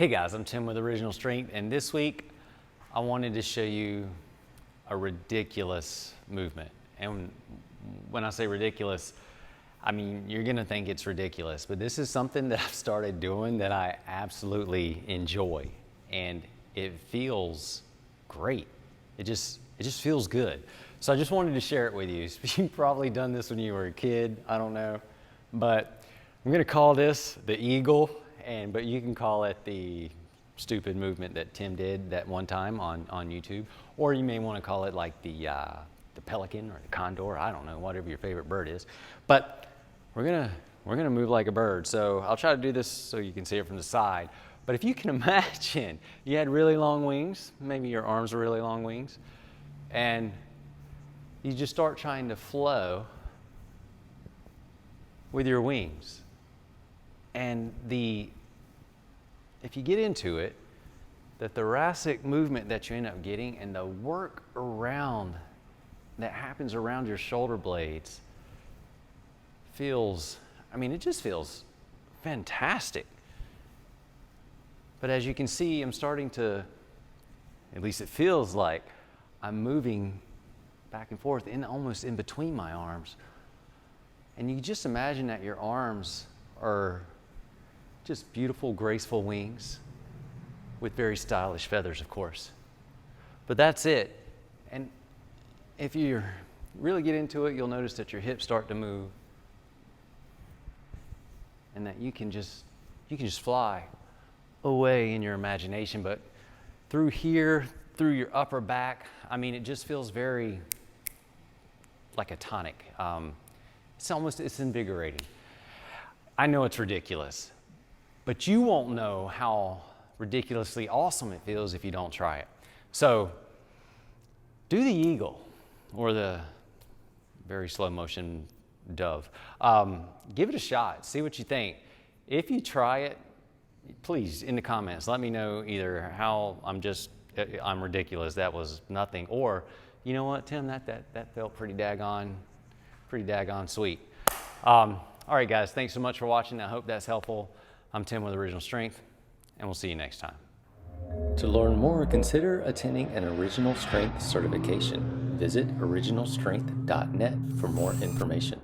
Hey guys, I'm Tim with Original Strength, and this week I wanted to show you a ridiculous movement. And when I say ridiculous, I mean, you're gonna think it's ridiculous, but this is something that I've started doing that I absolutely enjoy, and it feels great. It just feels good. So I just wanted to share it with you. You've probably done this when you were a kid, I don't know, but I'm gonna call this the eagle, but you can call it the stupid movement that Tim did that one time on YouTube, or you may want to call it like the pelican or the condor. I don't know, whatever your favorite bird is. But we're gonna move like a bird. So I'll try to do this so you can see it from the side. But if you can imagine, you had really long wings, maybe your arms are really long wings, and you just start trying to flow with your wings. And if you get into it, the thoracic movement that you end up getting and the work around that happens around your shoulder blades it just feels fantastic. But as you can see, I'm starting to, at least it feels like, I'm moving back and forth almost in between my arms. And you just imagine that your arms are just beautiful, graceful wings with very stylish feathers, of course. But that's it. And if you really get into it, you'll notice that your hips start to move and that you can just fly away in your imagination. But through here, through your upper back, it just feels very like a tonic. It's invigorating. I know it's ridiculous, but you won't know how ridiculously awesome it feels if you don't try it. So do the eagle or the very slow motion dove. Give it a shot, see what you think. If you try it, please, in the comments, let me know either how I'm ridiculous, that was nothing, or you know what, Tim, that felt pretty daggone sweet. All right, guys, thanks so much for watching. I hope that's helpful. I'm Tim with Original Strength, and we'll see you next time. To learn more, consider attending an Original Strength certification. Visit originalstrength.net for more information.